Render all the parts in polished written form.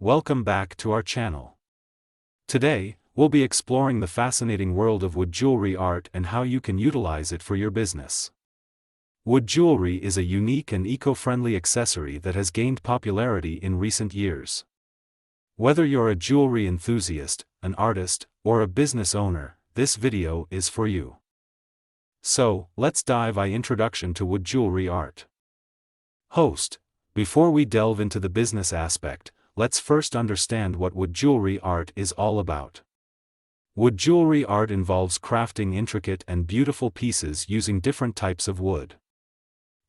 Welcome back to our channel. Today, we'll be exploring the fascinating world of wood jewelry art and how you can utilize it for your business. Wood jewelry is a unique and eco-friendly accessory that has gained popularity in recent years. Whether you're a jewelry enthusiast, an artist, or a business owner, this video is for you. So, let's dive into introduction to wood jewelry art. Host. Before we delve into the business aspect, let's first understand what wood jewelry art is all about. Wood jewelry art involves crafting intricate and beautiful pieces using different types of wood.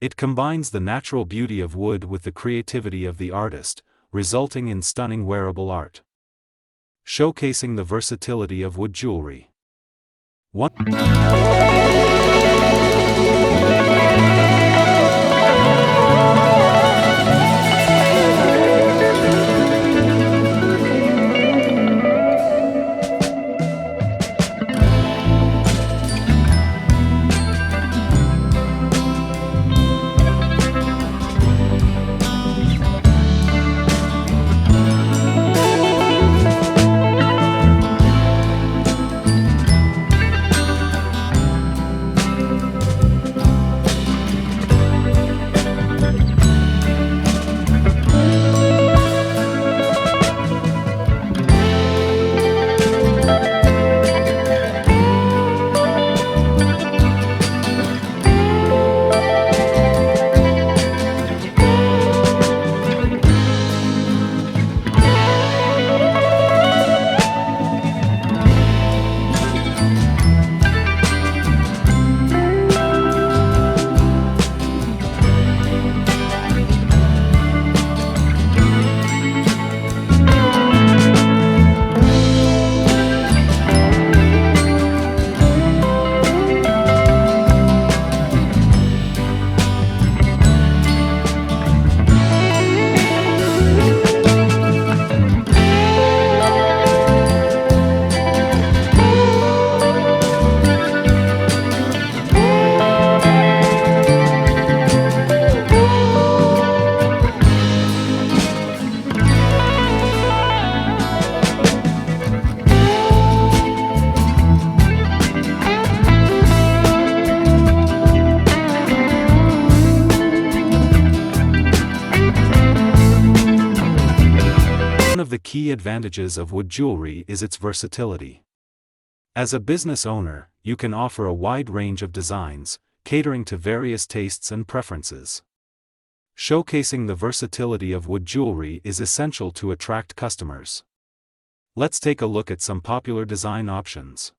It combines the natural beauty of wood with the creativity of the artist, resulting in stunning wearable art. Showcasing the versatility of wood jewelry. One of the key advantages of wood jewelry is its versatility. As a business owner, you can offer a wide range of designs, catering to various tastes and preferences. Showcasing the versatility of wood jewelry is essential to attract customers. Let's take a look at some popular design options.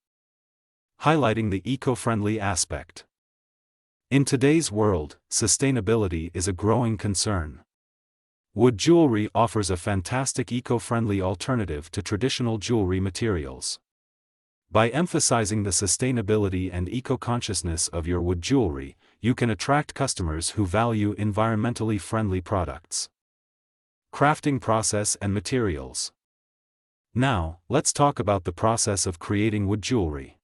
Highlighting the eco-friendly aspect. In today's world, sustainability is a growing concern. Wood jewelry offers a fantastic eco-friendly alternative to traditional jewelry materials. By emphasizing the sustainability and eco-consciousness of your wood jewelry, you can attract customers who value environmentally friendly products. Crafting process and materials. Now, let's talk about the process of creating wood jewelry.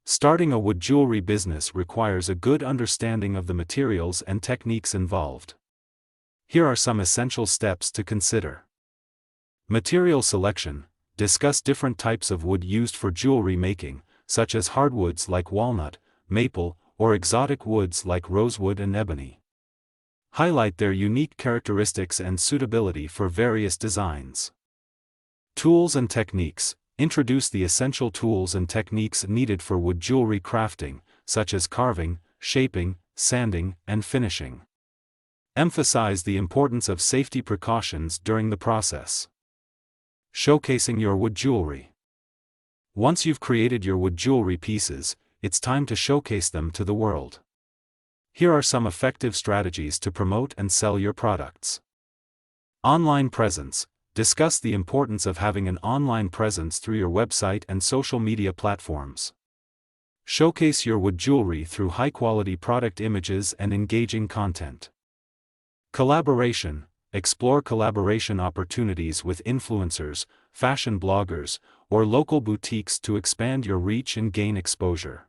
Starting a wood jewelry business requires a good understanding of the materials and techniques involved. Here are some essential steps to consider. Material selection. Discuss different types of wood used for jewelry making, such as hardwoods like walnut, maple, or exotic woods like rosewood and ebony. Highlight their unique characteristics and suitability for various designs. Tools and techniques. Introduce the essential tools and techniques needed for wood jewelry crafting, such as carving, shaping, sanding, and finishing. Emphasize the importance of safety precautions during the process. Showcasing your wood jewelry. Once you've created your wood jewelry pieces, it's time to showcase them to the world. Here are some effective strategies to promote and sell your products. Online presence. Discuss the importance of having an online presence through your website and social media platforms. Showcase your wood jewelry through high-quality product images and engaging content. Collaboration. Explore collaboration opportunities with influencers, fashion bloggers, or local boutiques to expand your reach and gain exposure.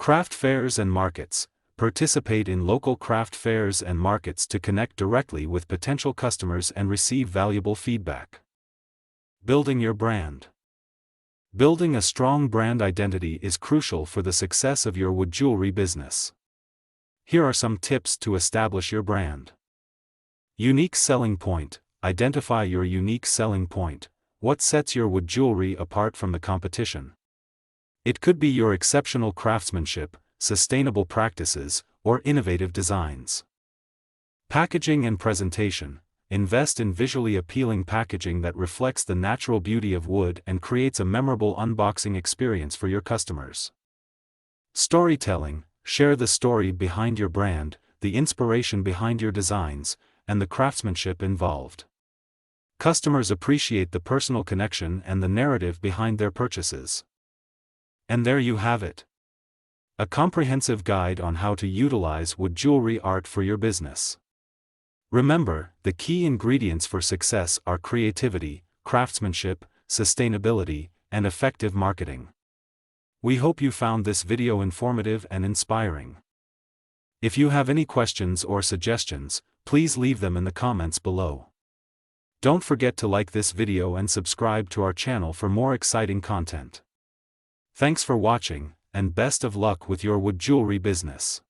Craft fairs and markets. Participate in local craft fairs and markets to connect directly with potential customers and receive valuable feedback. Building your brand. Building a strong brand identity is crucial for the success of your wood jewelry business. Here are some tips to establish your brand. Unique selling point. Identify your unique selling point. What sets your wood jewelry apart from the competition? It could be your exceptional craftsmanship, sustainable practices, or innovative designs. Packaging and presentation. Invest in visually appealing packaging that reflects the natural beauty of wood and creates a memorable unboxing experience for your customers. Storytelling. Share the story behind your brand, the inspiration behind your designs, and the craftsmanship involved. Customers appreciate the personal connection and the narrative behind their purchases. And there you have it. A comprehensive guide on how to utilize wood jewelry art for your business. Remember, the key ingredients for success are creativity, craftsmanship, sustainability, and effective marketing. We hope you found this video informative and inspiring. If you have any questions or suggestions, please leave them in the comments below. Don't forget to like this video and subscribe to our channel for more exciting content. Thanks for watching, and best of luck with your wood jewelry business.